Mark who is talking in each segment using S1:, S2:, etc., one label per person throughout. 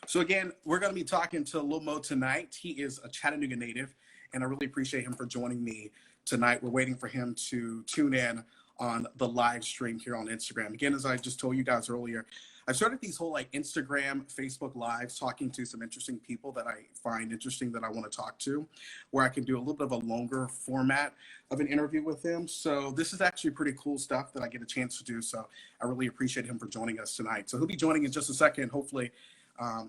S1: So again, we're going to be talking to Lil Mo tonight. He is a Chattanooga native, and I really appreciate him for joining me tonight. We're waiting for him to tune in on the live stream here on Instagram. Again, as I just told you guys earlier, I started these whole like Instagram, Facebook lives talking to some interesting people that I find interesting that I want to talk to, where I can do a little bit of a longer format of an interview with them. So this is actually pretty cool stuff that I get a chance to do. So I really appreciate him for joining us tonight. So he'll be joining in just a second, hopefully.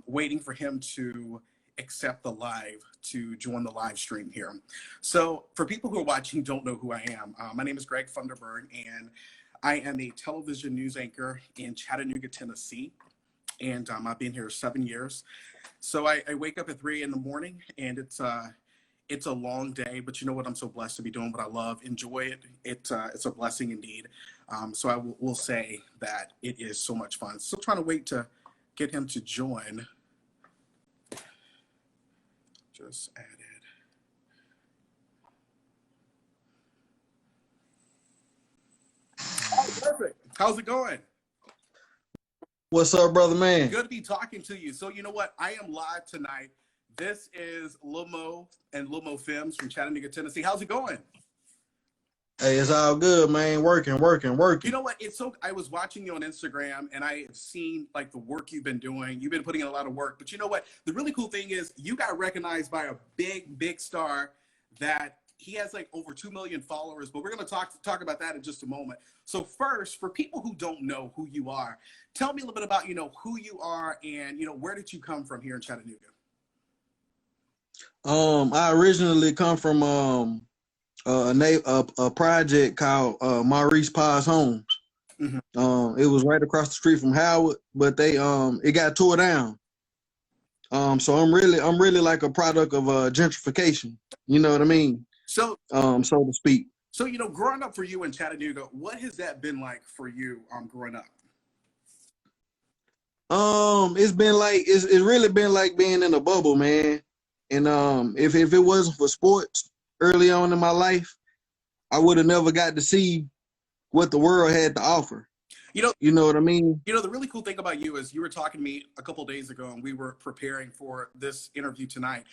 S1: Waiting for him to accept the live to join the live stream here. So for people who are watching, don't know who I am. My name is Greg Funderburg, and I am a television news anchor in Chattanooga, Tennessee. And I've been here 7 years. So I wake up at 3 in the morning, and it's a long day, but you know what? I'm so blessed to be doing what I love. Enjoy it. It's a blessing indeed. So I will say that it is so much fun. Still trying to wait to get him to join. Just added. Oh, perfect. How's it going?
S2: What's up, brother man?
S1: Good to be talking to you. So you know what? I am live tonight. This is Lil Mo and Lil Mo Films from Chattanooga, Tennessee. How's it going?
S2: Hey, it's all good, man. Working.
S1: You know what? I was watching you on Instagram, and I have seen like the work you've been doing. You've been putting in a lot of work. But you know what? The really cool thing is you got recognized by a big star that he has like over 2 million followers. But we're going to talk about that in just a moment. So first, for people who don't know who you are, tell me a little bit about, who you are and, where did you come from here in Chattanooga?
S2: I originally come from a project called Maurice Paz Homes. Mm-hmm. It was right across the street from Howard, but they it got tore down. So I'm really like a product of gentrification. You know what I mean? So to speak.
S1: So growing up for you in Chattanooga, what has that been like for you growing up?
S2: It's really been like being in a bubble, man. And if it wasn't for sports early on in my life, I would have never got to see what the world had to offer. You know what I mean?
S1: The really cool thing about you is you were talking to me a couple of days ago, and we were preparing for this interview tonight.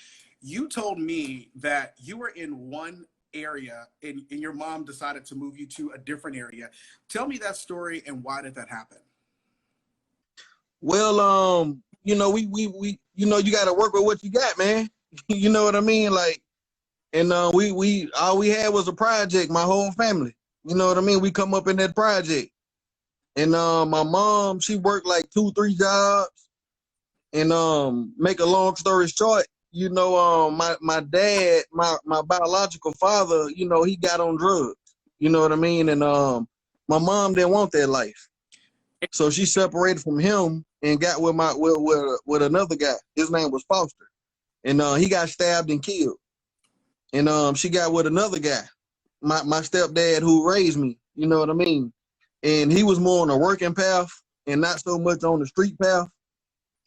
S1: You told me that you were in one area and your mom decided to move you to a different area. Tell me that story and why did that happen?
S2: Well, we you got to work with what you got, man. You know what I mean? Like, and we all we had was a project, my whole family. You know what I mean? We come up in that project. And my mom, she worked like 2-3 jobs. And make a long story short, my dad, my biological father, he got on drugs. You know what I mean? And my mom didn't want that life. So she separated from him and got with another guy. His name was Foster. And he got stabbed and killed. And she got with another guy, my stepdad who raised me, you know what I mean? And he was more on a working path and not so much on the street path.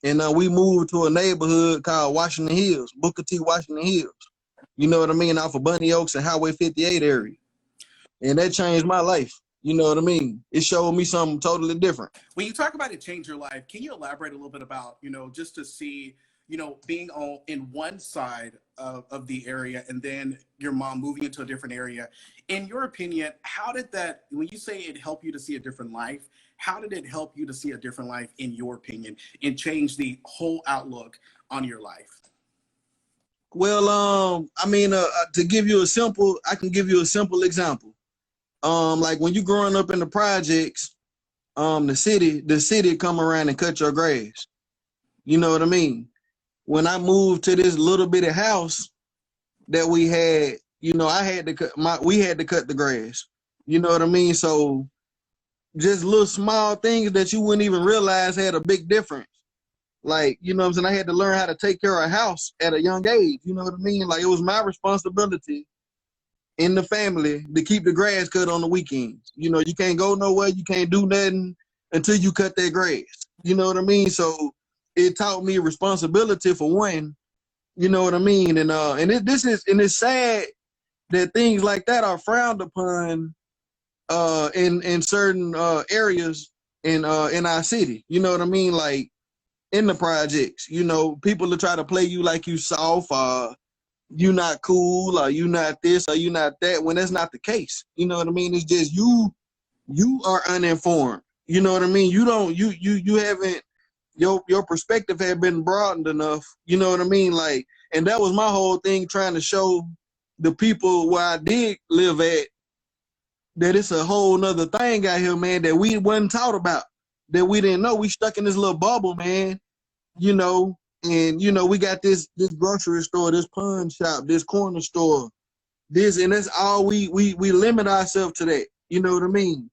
S2: And we moved to a neighborhood called Washington Hills, Booker T. Washington Hills. You know what I mean? Off of Bunny Oaks and Highway 58 area. And that changed my life. You know what I mean? It showed me something totally different.
S1: When you talk about it change your life, can you elaborate a little bit about, just to see, being in one side of the area and then your mom moving into a different area. In your opinion, how did that, when you say it helped you to see a different life, how did it help you to see a different life, in your opinion, and change the whole outlook on your life?
S2: Well, to give you I can give you a simple example. Like when you growing up in the projects, the city come around and cut your grass. You know what I mean? When I moved to this little bitty house that we had, we had to cut the grass. You know what I mean? So just little small things that you wouldn't even realize had a big difference. Like, you know what I'm saying? I had to learn how to take care of a house at a young age. You know what I mean? Like, it was my responsibility in the family to keep the grass cut on the weekends. You know, you can't go nowhere. You can't do nothing until you cut that grass. You know what I mean? So it taught me responsibility for one. You know what I mean? And it's sad that things like that are frowned upon in certain areas in our city. You know what I mean? Like, in the projects. You know, people will try to play you like you soft, or you not cool, or you not this, or you not that, when that's not the case. You know what I mean? It's just you are uninformed. You know what I mean? You haven't, your perspective had been broadened enough. You know what I mean? Like, and that was my whole thing, trying to show the people where I did live at, that it's a whole nother thing out here, man, that we wasn't taught about, that we didn't know. We stuck in this little bubble, man, you know, and, you know, we got this grocery store, this pawn shop, this corner store, this, and that's all we limit ourselves to that. You know what I mean?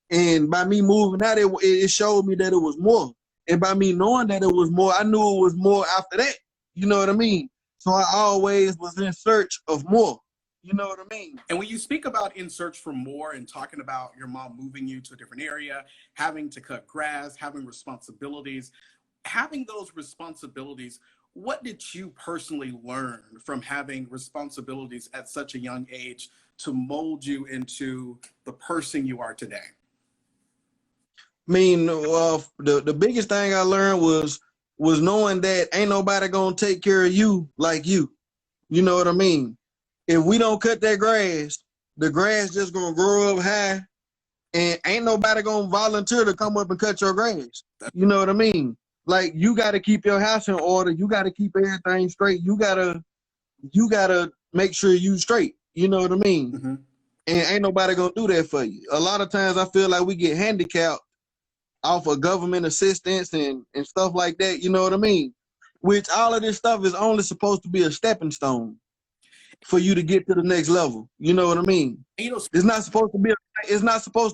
S2: And by me moving out, it showed me that it was more. And by me knowing that it was more, I knew it was more after that. You know what I mean? So I always was in search of more. You know what I mean?
S1: And when you speak about in search for more and talking about your mom moving you to a different area, having to cut grass, having responsibilities, having those responsibilities, what did you personally learn from having responsibilities at such a young age to mold you into the person you are today?
S2: I mean, the biggest thing I learned was knowing that ain't nobody gonna take care of you like you. You know what I mean? If we don't cut that grass, the grass just gonna grow up high, and ain't nobody gonna volunteer to come up and cut your grass. You know what I mean? Like, you gotta keep your house in order. You gotta keep everything straight. You gotta make sure you straight. You know what I mean?
S1: Mm-hmm.
S2: And ain't nobody gonna do that for you. A lot of times I feel like we get handicapped off of government assistance and stuff like that, you know what I mean? Which all of this stuff is only supposed to be a stepping stone for you to get to the next level. You know what I mean?
S1: You know,
S2: It's not supposed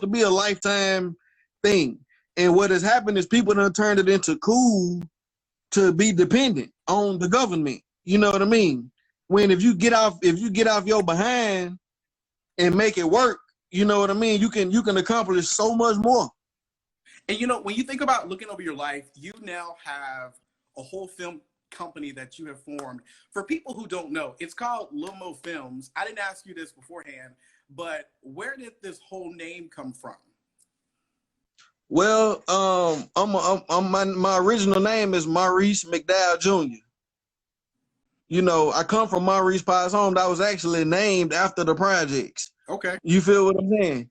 S2: to be a lifetime thing. And what has happened is people done turned it into cool to be dependent on the government. You know what I mean? When if you get off your behind and make it work, you know what I mean? You can accomplish so much more.
S1: and you know, when you think about looking over your life, you now have a whole film company that you have formed. For people who don't know, it's called Lil Mo Films. I didn't ask you this beforehand, but where did this whole name come from?
S2: Well, my original name is Maurice McDowell Jr. You know, I come from Maurice Pies Home. That was actually named after the projects.
S1: Okay.
S2: You feel what I'm saying?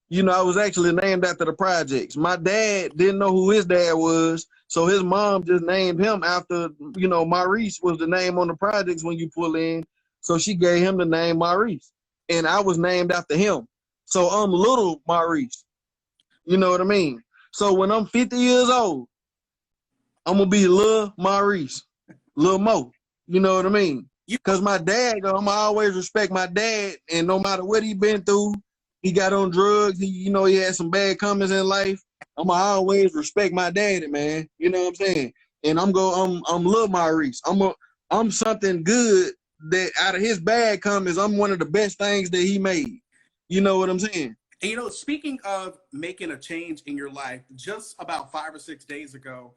S2: You know, I was actually named after the projects. My dad didn't know who his dad was, so his mom just named him after, you know, Maurice was the name on the projects when you pull in. So she gave him the name Maurice. And I was named after him. So I'm little Maurice. You know what I mean? So when I'm 50 years old, I'm going to be Lil Maurice, Lil Mo. You know what I mean? Because my dad, I'm going to always respect my dad, and no matter what he been through, he got on drugs. He had some bad comments in life. I'ma always respect my daddy, man. You know what I'm saying? And I'm Lil Maurice. I'm something good that out of his bad comments, I'm one of the best things that he made. You know what I'm saying?
S1: And you know, speaking of making a change in your life, just about 5 or 6 days ago,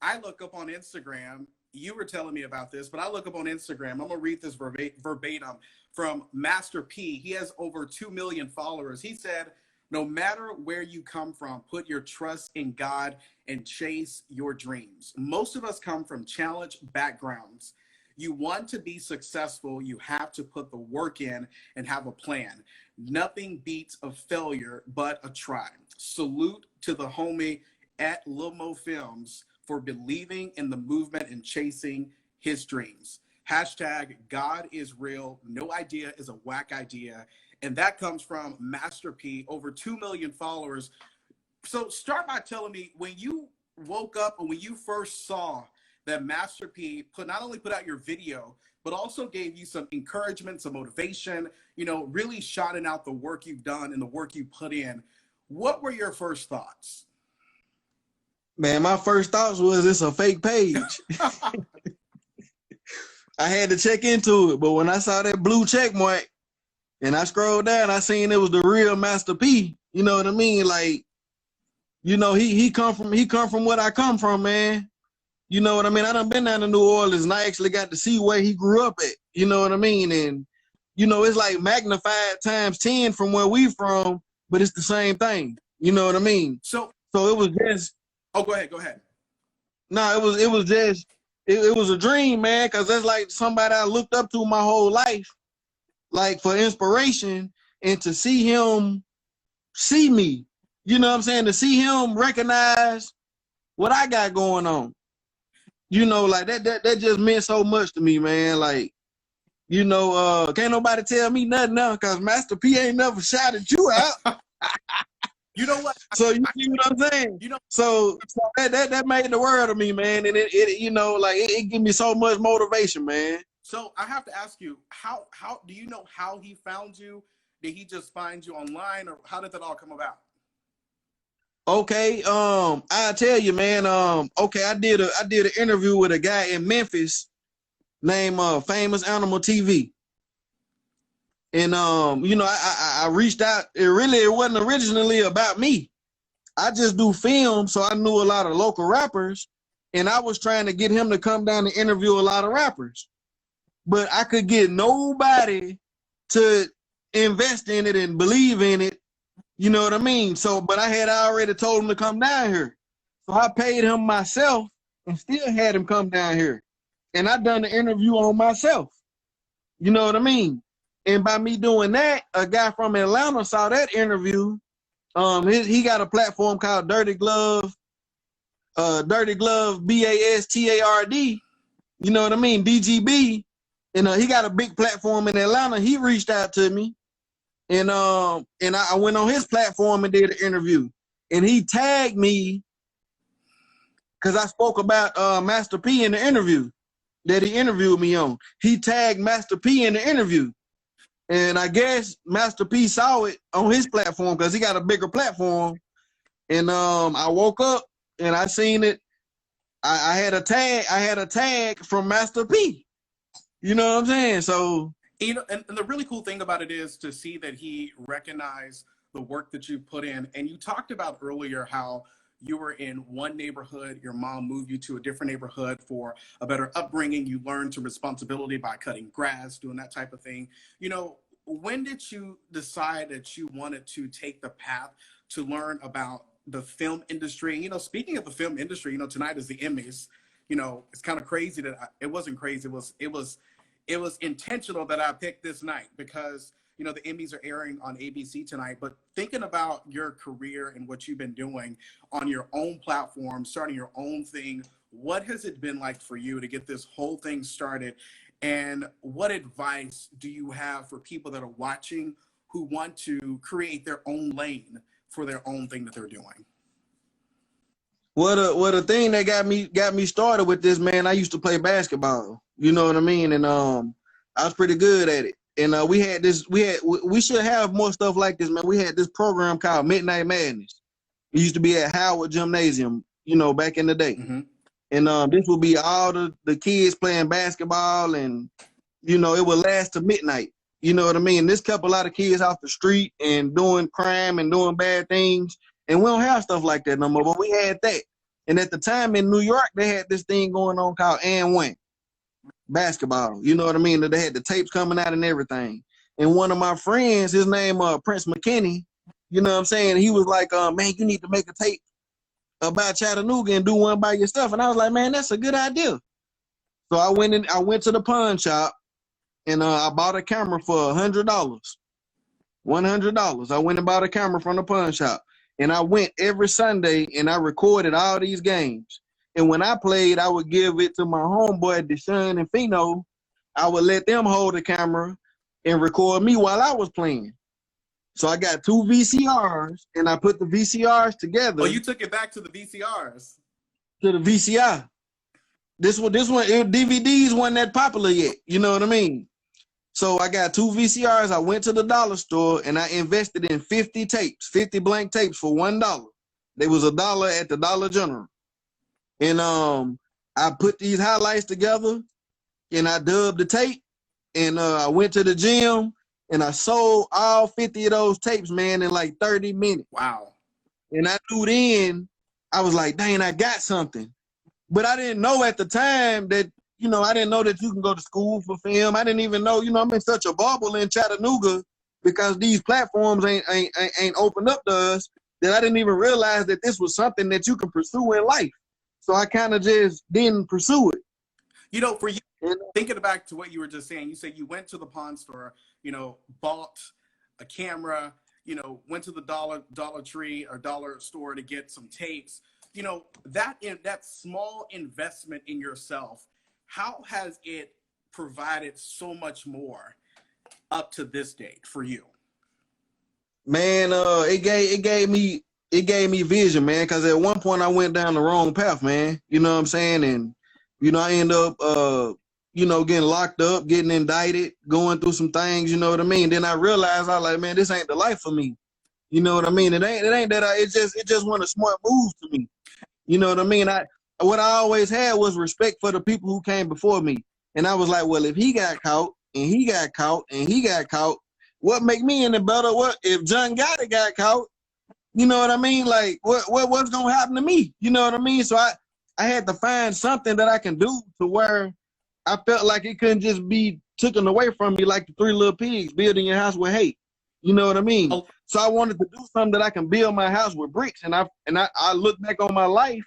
S1: I look up on Instagram. You were telling me about this, but I look up on Instagram. I'm gonna read this verbatim from Master P. He has over 2 million followers. He said, "No matter where you come from, put your trust in God and chase your dreams." Most of us come from challenged backgrounds. You want to be successful, you have to put the work in and have a plan. Nothing beats a failure but a try. Salute to the homie at Lil Mo Films for believing in the movement and chasing his dreams. Hashtag God is real. No idea is a whack idea. And that comes from Master P, over 2 million followers. So start by telling me, when you woke up and when you first saw that Master P not only put out your video, but also gave you some encouragement, some motivation, you know, really shouting out the work you've done and the work you put in. What were your first thoughts?
S2: Man, my first thoughts was it's a fake page. I had to check into it, but when I saw that blue check mark and I scrolled down, I seen it was the real Master P. You know what I mean? Like, you know, he come from what I come from, man. You know what I mean? I done been down to New Orleans and I actually got to see where he grew up at. You know what I mean? And, you know, it's like magnified times 10 from where we from, but it's the same thing. You know what I mean?
S1: So
S2: it was just.
S1: Oh, go ahead.
S2: No, it was just it was a dream, man, because that's like somebody I looked up to my whole life, like for inspiration, and to see him see me, you know what I'm saying? To see him recognize what I got going on. You know, like that just meant so much to me, man. Like, you know, can't nobody tell me nothing now because Master P ain't never shouted you out.
S1: You know what?
S2: So you see what I'm saying?
S1: You know,
S2: So that made the world of me, man. And it you know, like it give me so much motivation, man.
S1: so I have to ask you, how do you know how he found you? Did he just find you online, or how did that all come about?
S2: Okay, I tell you, man. Okay, I did an interview with a guy in Memphis named Famous Animal TV, and you know, I reached out. It wasn't originally about me. I just do film, so I knew a lot of local rappers, and I was trying to get him to come down and interview a lot of rappers, but I could get nobody to invest in it and believe in it. You know what I mean? So, but I had already told him to come down here. So I paid him myself and still had him come down here. And I done the interview on myself. You know what I mean? And by me doing that, a guy from Atlanta saw that interview. He got a platform called Dirty Glove BASTARD. You know what I mean? DGB. And he got a big platform in Atlanta. He reached out to me. And I went on his platform and did an interview. And he tagged me because I spoke about Master P in the interview that he interviewed me on. He tagged Master P in the interview. And I guess Master P saw it on his platform because he got a bigger platform. And I woke up and I seen it. I had a tag from Master P. You know what I'm saying? So
S1: You know, and the really cool thing about it is to see that he recognized the work that you put in. And you talked about earlier how you were in one neighborhood, your mom moved you to a different neighborhood for a better upbringing. You learned to responsibility by cutting grass, doing that type of thing. You know, when did you decide that you wanted to take the path to learn about the film industry? You know, speaking of the film industry, you know, tonight is the Emmys. You know, it's kind of crazy that it wasn't crazy. It was intentional that I picked this night because, you know, the Emmys are airing on ABC tonight. But thinking about your career and what you've been doing on your own platform, starting your own thing, what has it been like for you to get this whole thing started? And what advice do you have for people that are watching who want to create their own lane for their own thing that they're doing?
S2: what a thing that got me started with this, man. I used to play basketball. You know what I mean? And I was pretty good at it. And we should have more stuff like this, man. We had this program called Midnight Madness. It used to be at Howard Gymnasium, you know, back in the day.
S1: Mm-hmm.
S2: And this would be all the kids playing basketball, and you know, it would last to midnight. You know what I mean? This kept a lot of kids off the street and doing crime and doing bad things. And we don't have stuff like that no more, but we had that. And at the time in New York, they had this thing going on called and one basketball. You know what I mean? They had the tapes coming out and everything. And one of my friends, his name Prince McKinney, you know what I'm saying? He was like, man, you need to make a tape about Chattanooga and do one by yourself. And I was like, man, that's a good idea. So I went to the pawn shop and I bought a camera for $100. $100. I went and bought a camera from the pawn shop. And I went every Sunday and I recorded all these games. And when I played, I would give it to my homeboy, Deshaun and Fino. I would let them hold the camera and record me while I was playing. So I got 2 VCRs and I put the VCRs together.
S1: Oh, you took it back to the VCRs.
S2: To the VCR. This one, DVDs wasn't that popular yet. You know what I mean? So I got 2 VCRs. I went to the dollar store and I invested in 50 tapes, 50 blank tapes for $1. They was $1 at the Dollar General. And I put these highlights together and I dubbed the tape. And I went to the gym and I sold all 50 of those tapes, man, in like 30 minutes.
S1: Wow.
S2: And I knew then, I was like, dang, I got something. But I didn't know at the time that, you know, I didn't know that you can go to school for film. I didn't even know, you know, I'm in such a bubble in Chattanooga because these platforms ain't opened up to us that I didn't even realize that this was something that you can pursue in life. So I kind of just didn't pursue it.
S1: You know, for you,
S2: And,
S1: thinking back to what you were just saying, you said you went to the pawn store, bought a camera, went to the Dollar Tree or dollar store to get some tapes. That small investment in yourself, how has it provided so much more up to this date for you?
S2: man, it gave me vision, man, because at one point I went down the wrong path, man. You know what I'm saying? And I end up getting locked up, getting indicted, going through some things, you know what I mean? Then I realized, I was like, man, this ain't the life for me. You know what I mean? It ain't that it just wasn't a smart move to me. You know what I mean? What I always had was respect for the people who came before me. And I was like, well, if he got caught and he got caught and he got caught, what make me any better? What if John Gotti got caught? You know what I mean? Like what's gonna happen to me? You know what I mean? So I had to find something that I can do to where I felt like it couldn't just be taken away from me like the Three Little Pigs, building your house with hate. You know what I mean?
S1: Oh.
S2: So I wanted to do something that I can build my house with bricks. And I look back on my life.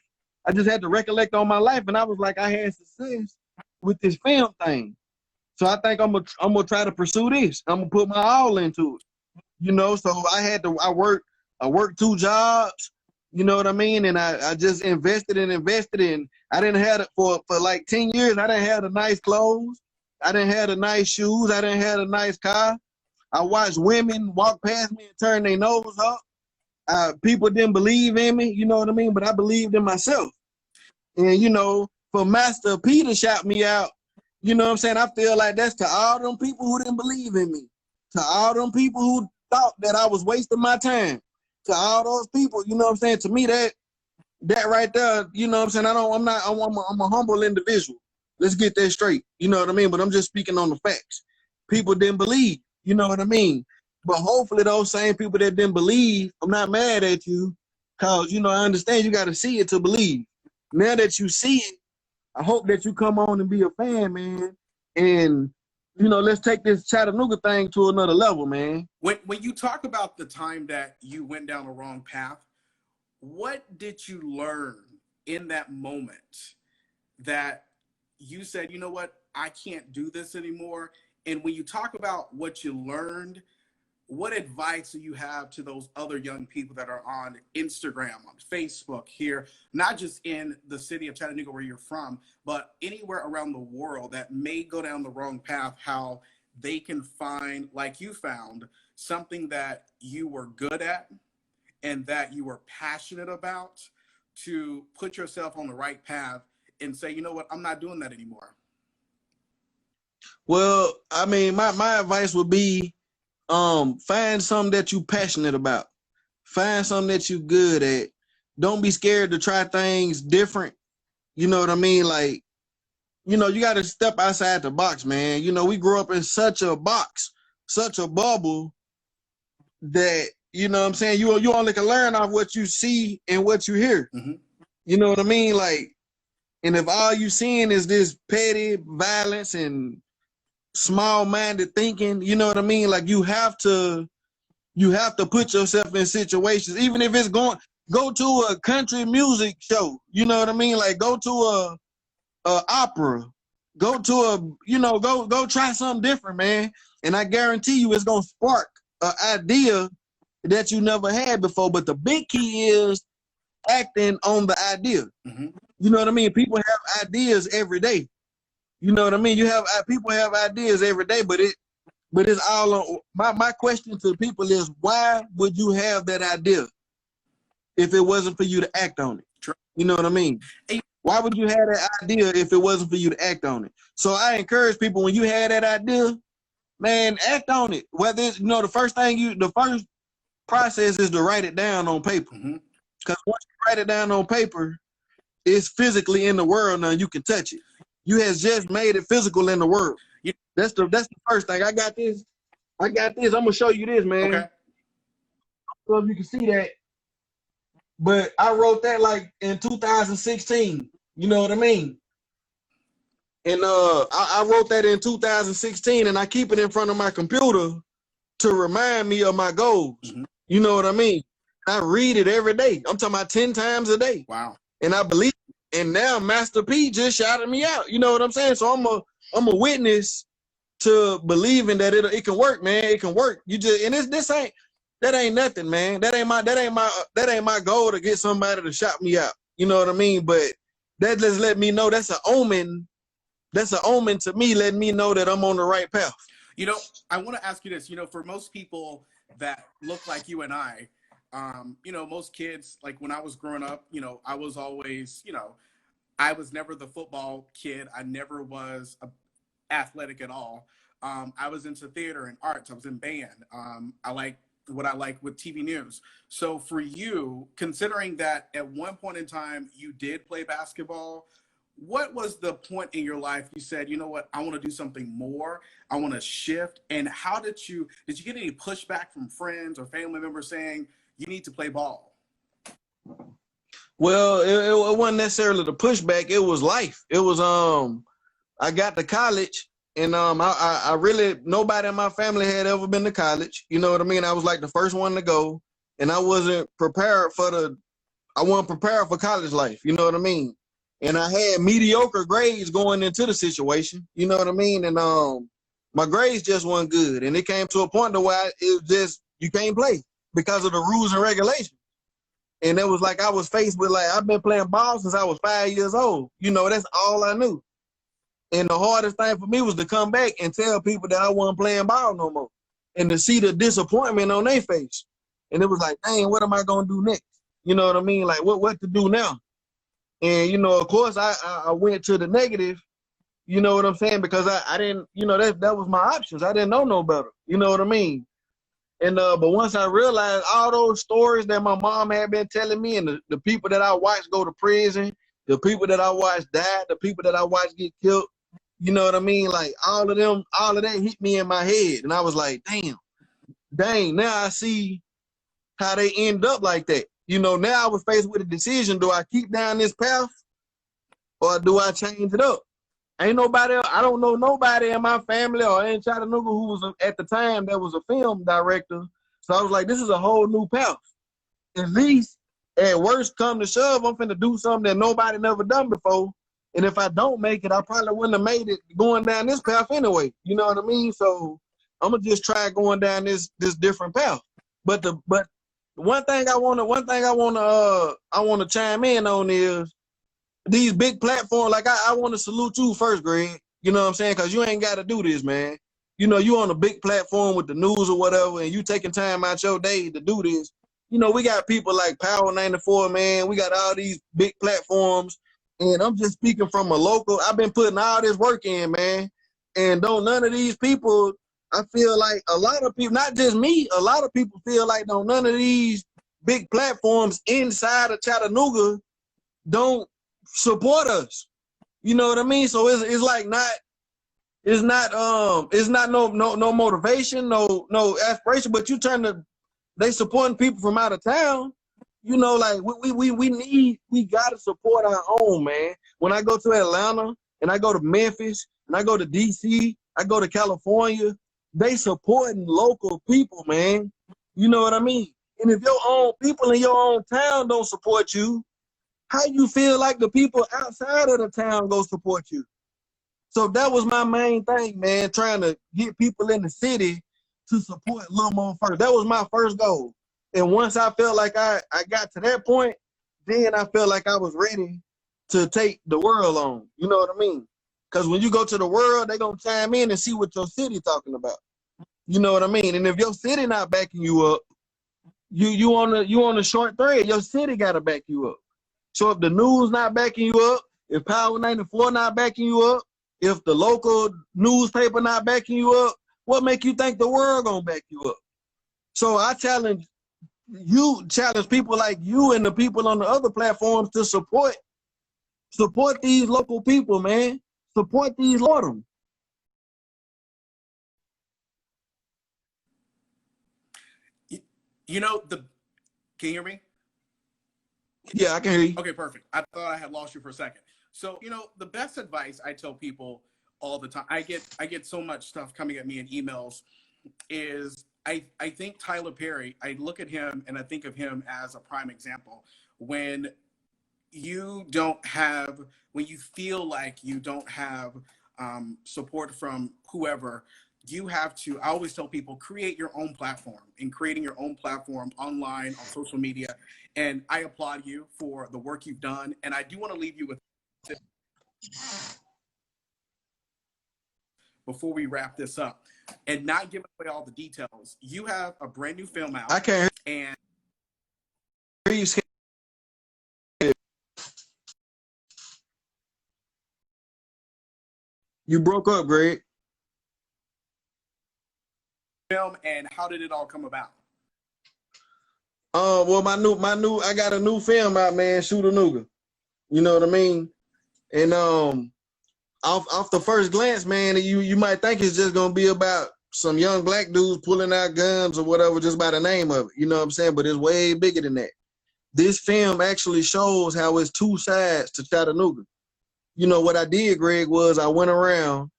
S2: I just had to recollect on my life, and I was like, I had success with this film thing. So I think I'm gonna try to pursue this. I'm gonna put my all into it. So I worked 2 jobs, you know what I mean? And I just invested and I didn't have it for like 10 years. I didn't have the nice clothes. I didn't have the nice shoes. I didn't have a nice car. I watched women walk past me and turn their nose up. People didn't believe in me, you know what I mean? But I believed in myself. And, for Master P to shout me out, you know what I'm saying? I feel like that's to all them people who didn't believe in me, to all them people who thought that I was wasting my time, to all those people, you know what I'm saying? To me, that right there, you know what I'm saying? I'm a humble individual. Let's get that straight. You know what I mean? But I'm just speaking on the facts. People didn't believe, you know what I mean? But hopefully those same people that didn't believe, I'm not mad at you, because, I understand you got to see it to believe. Now that you see it, I hope that you come on and be a fan, man. And, let's take this Chattanooga thing to another level, man.
S1: When you talk about the time that you went down the wrong path, what did you learn in that moment that you said, you know what, I can't do this anymore? And when you talk about what you learned, what advice do you have to those other young people that are on Instagram, on Facebook here, not just in the city of Chattanooga where you're from, but anywhere around the world that may go down the wrong path, how they can find, like you found, something that you were good at and that you were passionate about, to put yourself on the right path and say, you know what, I'm not doing that anymore?
S2: Well, I mean, my advice would be, find something that you're passionate about. Find something that you're good at. Don't be scared to try things different. You know what I mean? Like, you got to step outside the box, man. We grew up in such a box, such a bubble that, you know what I'm saying, you only can learn off what you see and what you hear.
S1: Mm-hmm.
S2: You know what I mean? Like, and if all you seeing is this petty violence and small-minded thinking, you know what I mean? Like, you have to put yourself in situations, even if it's go to a country music show, you know what I mean? Like, go to a opera, go to go try something different, man. And I guarantee you it's gonna spark an idea that you never had before. But the big key is acting on the idea.
S1: Mm-hmm.
S2: You know what I mean? People have ideas every day. You know what I mean? People have ideas every day, but it's all on. My question to people is, why would you have that idea if it wasn't for you to act on it?
S1: True.
S2: You know what I mean? Why would you have that idea if it wasn't for you to act on it? So I encourage people, when you have that idea, man, act on it. Whether it's, the first process is to write it down on paper.
S1: Mm-hmm.
S2: Because once you write it down on paper, it's physically in the world now. You can touch it. You has just made it physical in the world.
S1: Yeah.
S2: That's the first thing. I got this. I'm gonna show you this, man.
S1: Okay.
S2: So if you can see that. But I wrote that like in 2016. You know what I mean? And I wrote that in 2016, and I keep it in front of my computer to remind me of my goals.
S1: Mm-hmm.
S2: You know what I mean? I read it every day. I'm talking about 10 times a day.
S1: Wow.
S2: And I believe it. And now Master P just shouted me out. You know what I'm saying? So I'm a witness to believing that it can work, man. It can work. You just and this ain't that ain't nothing, man. That ain't my goal to get somebody to shout me out. You know what I mean? But that just let me know that's an omen. That's an omen to me, letting me know that I'm on the right path.
S1: You know, I want to ask you this. You know, for most people that look like you and I, you know, most kids, like when I was growing up, you know, I was always, you know, I was never the football kid. I never was athletic at all. I was into theater and arts. I was in band. I like what I like with TV news. So for you, considering that at one point in time you did play basketball, what was the point in your life you said, you know what, I want to do something more. I want to shift. And how did you get any pushback from friends or family members saying you need to play ball?
S2: Well, it wasn't necessarily the pushback. It was life. It was I got to college, and I really nobody in my family had ever been to college. You know what I mean? I was like the first one to go, and I wasn't prepared for college life. You know what I mean? And I had mediocre grades going into the situation. You know what I mean? And my grades just weren't good, and it came to a point to where it was just you can't play because of the rules and regulations. And it was like I was faced with like I've been playing ball since I was 5 years old. You know, that's all I knew. And the hardest thing for me was to come back and tell people that I wasn't playing ball no more, and to see the disappointment on their face. And it was like, dang, what am I gonna do next? You know what I mean? Like what to do now? And you know, of course, I went to the negative. You know what I'm saying? Because I didn't, you know, that was my options. I didn't know no better. You know what I mean? And but once I realized all those stories that my mom had been telling me, and the people that I watched go to prison, the people that I watched die, the people that I watched get killed, you know what I mean? Like all of that hit me in my head. And I was like, dang, now I see how they end up like that. You know, now I was faced with a decision. Do I keep down this path or do I change it up? Ain't nobody else, I don't know nobody in my family or in Chattanooga who was at the time that was a film director. So I was like, this is a whole new path. At least at worst come to shove, I'm finna do something that nobody never done before. And if I don't make it, I probably wouldn't have made it going down this path anyway. You know what I mean? So I'm gonna just try going down this different path. But one thing I wanna chime in on is these big platforms. Like I want to salute you first, Greg. You know what I'm saying? Because you ain't got to do this, man. You know, you on a big platform with the news or whatever, and you taking time out your day to do this. You know, we got people like Power 94, man. We got all these big platforms. And I'm just speaking from a local. I've been putting all this work in, man. And don't none of these people, I feel like a lot of people, not just me, a lot of people feel like don't none of these big platforms inside of Chattanooga don't support us. You know what I mean? So it's like it's not no motivation, no aspiration, but they supporting people from out of town. You know, like we gotta support our own, man. When I go to Atlanta and I go to Memphis and I go to DC, I go to California, they supporting local people, man. You know what I mean? And if your own people in your own town don't support you, how you feel like the people outside of the town go support you? So that was my main thing, man, trying to get people in the city to support Lil Mo first. That was my first goal. And once I felt like I got to that point, then I felt like I was ready to take the world on. You know what I mean? Because when you go to the world, they going to chime in and see what your city talking about. You know what I mean? And if your city not backing you up, you on a short thread. Your city got to back you up. So if the news not backing you up, if Power 94 not backing you up, if the local newspaper not backing you up, what make you think the world gonna back you up? So I challenge people like you and the people on the other platforms to support these local people, man. Support these them.
S1: You know, can you hear me?
S2: Yeah, I can hear you.
S1: Okay, perfect. I thought I had lost you for a second. So, you know, the best advice I tell people all the time, I get so much stuff coming at me in emails, is I think Tyler Perry, I look at him and I think of him as a prime example. When you don't have, when you feel like you don't have support from whoever, you have to, I always tell people, create your own platform. And creating your own platform online, on social media. And I applaud you for the work you've done. And I do want to leave you with this before we wrap this up and not give away all the details. You have a brand new film out.
S2: I can't
S1: and
S2: hear you. You broke up, Greg.
S1: film, and how did it all come about?
S2: Well, I got a new film out, man. Shooter. You know what I mean? And off the first glance, man, you might think it's just gonna be about some young black dudes pulling out guns or whatever, just by the name of it. You know what I'm saying? But it's way bigger than that. This film actually shows how it's two sides to Chattanooga. You know what I did, Greg, was I went around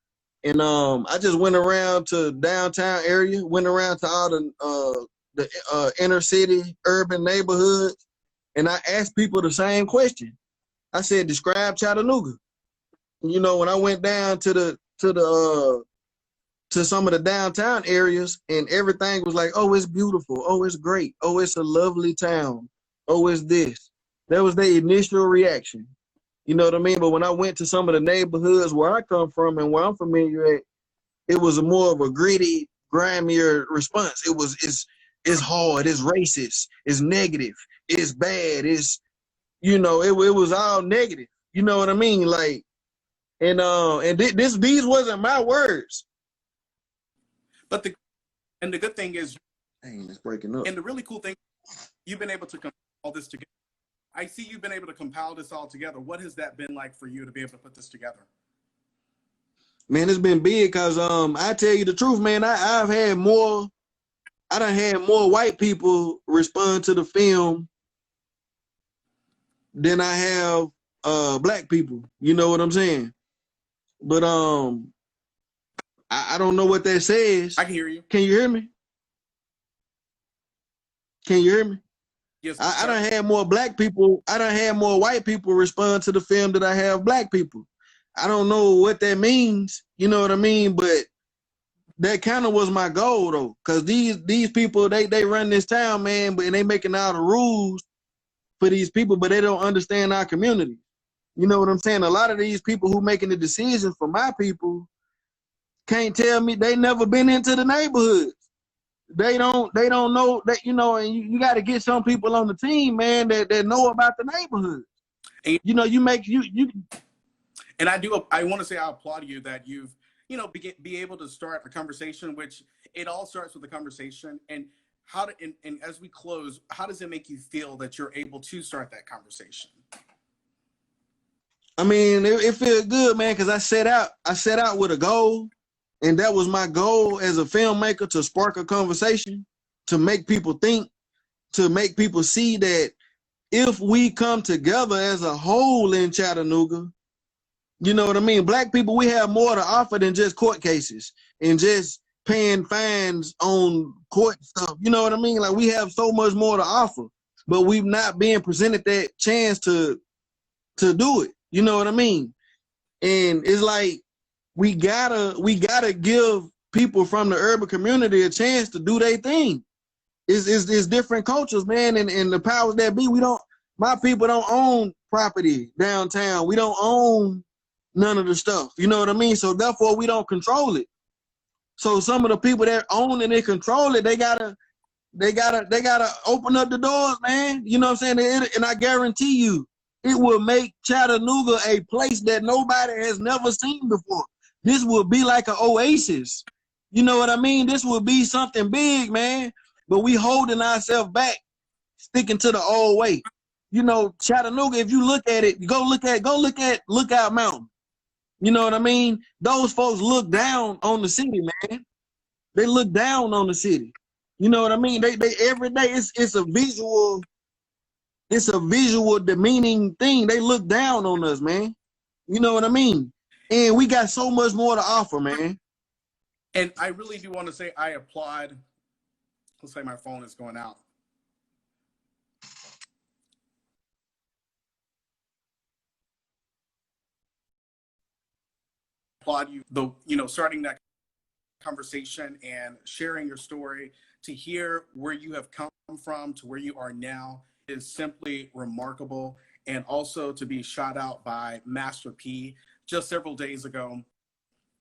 S2: and I just went around to downtown area, went around to all the inner city urban neighborhoods, and I asked people the same question. I said, describe Chattanooga. You know, when I went down to some of the downtown areas, and everything was like, oh, it's beautiful, oh, it's great, oh, it's a lovely town, oh, it's this. That was the initial reaction. You know what I mean? But when I went to some of the neighborhoods where I come from and where I'm familiar at, it was a more of a gritty, grimier response. It's hard, it's racist, it's negative, it's bad, it's, you know, it was all negative. You know what I mean? Like, these wasn't my words.
S1: But the good thing is,
S2: dang, it's breaking up.
S1: and the really cool thing, you've been able to compile all this together. I see you've been able to compile this all together. What has that been like for you to be able to put this together?
S2: Man, it's been big because I tell you the truth, man, I done had more white people respond to the film than I have black people. You know what I'm saying? But I don't know what that says.
S1: I can hear you.
S2: Can you hear me? Can you hear me?
S1: Yes.
S2: I done had more black people. I done had more white people respond to the film than I have black people. I don't know what that means. You know what I mean? But that kind of was my goal, though, because these people they run this town, man, and they making all the rules for these people, but they don't understand our community. You know what I'm saying? A lot of these people who making the decisions for my people can't tell me they never been into the neighborhoods. They don't know that, you know, and you got to get some people on the team, man, that know about the neighborhood.
S1: And,
S2: you know,
S1: and I want to say I applaud you that you've, you know, be able to start a conversation, which it all starts with a conversation. And and as we close, how does it make you feel that you're able to start that conversation?
S2: I mean, it feels good, man, because I set out with a goal. And that was my goal as a filmmaker, to spark a conversation, to make people think, to make people see that if we come together as a whole in Chattanooga, you know what I mean? Black people, we have more to offer than just court cases and just paying fines on court stuff. You know what I mean? Like, we have so much more to offer, but we've not been presented that chance to do it. You know what I mean? And it's like, we gotta give people from the urban community a chance to do their thing. It's different cultures, man, and the powers that be. My people don't own property downtown. We don't own none of the stuff. You know what I mean? So therefore, we don't control it. So some of the people that own and they control it, they gotta open up the doors, man. You know what I'm saying? And I guarantee you, it will make Chattanooga a place that nobody has never seen before. This will be like an oasis. You know what I mean? This will be something big, man. But we holding ourselves back, sticking to the old way. You know, Chattanooga, if you look at it, go look at Lookout Mountain. You know what I mean? Those folks look down on the city, man. They look down on the city. You know what I mean? They every day it's a visual demeaning thing. They look down on us, man. You know what I mean? And we got so much more to offer, man.
S1: And I really do want to say I applaud. Looks like my phone is going out. applaud you, starting that conversation and sharing your story, to hear where you have come from to where you are now is simply remarkable. And also to be shot out by Master P just several days ago.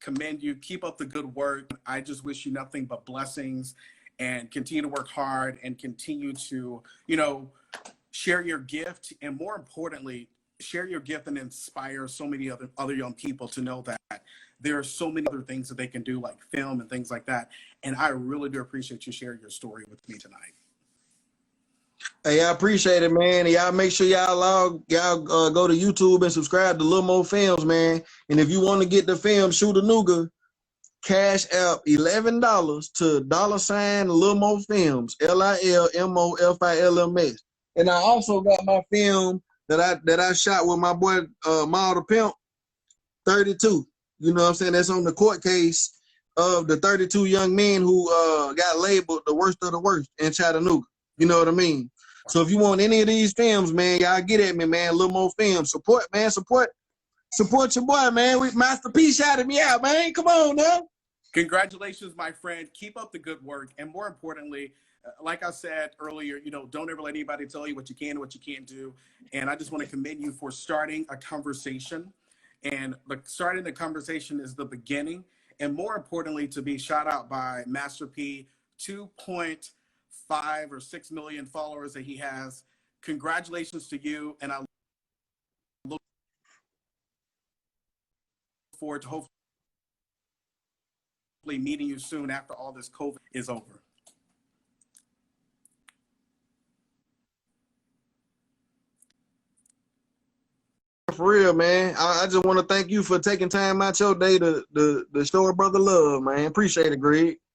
S1: Commend you. Keep up the good work. I just wish you nothing but blessings, and continue to work hard and continue to, share your gift, and more importantly, share your gift and inspire so many other young people to know that there are so many other things that they can do, like film and things like that. And I really do appreciate you sharing your story with me tonight.
S2: Hey, I appreciate it, man. And y'all make sure y'all go to YouTube and subscribe to Lil Mo Films, man. And if you want to get the film Shoot a Nooga, cash out $11 to $ Lil Mo Films, LILMOFILMS. And I also got my film that I shot with my boy Maul the Pimp, 32. You know what I'm saying? That's on the court case of the 32 young men who got labeled the worst of the worst in Chattanooga. You know what I mean? So if you want any of these films, man, y'all get at me, man. Lil Mo Films. Support, man. Support your boy, man. Master P shouted me out, man. Come on now.
S1: Congratulations, my friend. Keep up the good work. And more importantly, like I said earlier, don't ever let anybody tell you what you can and what you can't do. And I just want to commend you for starting a conversation. And starting the conversation is the beginning. And more importantly, to be shout out by Master P, 2.5 or 6 million followers that he has. Congratulations to you. And I look forward to hopefully meeting you soon after all this COVID is over.
S2: For real, man. I just want to thank you for taking time out your day to show a brother love, man. Appreciate it, Greg.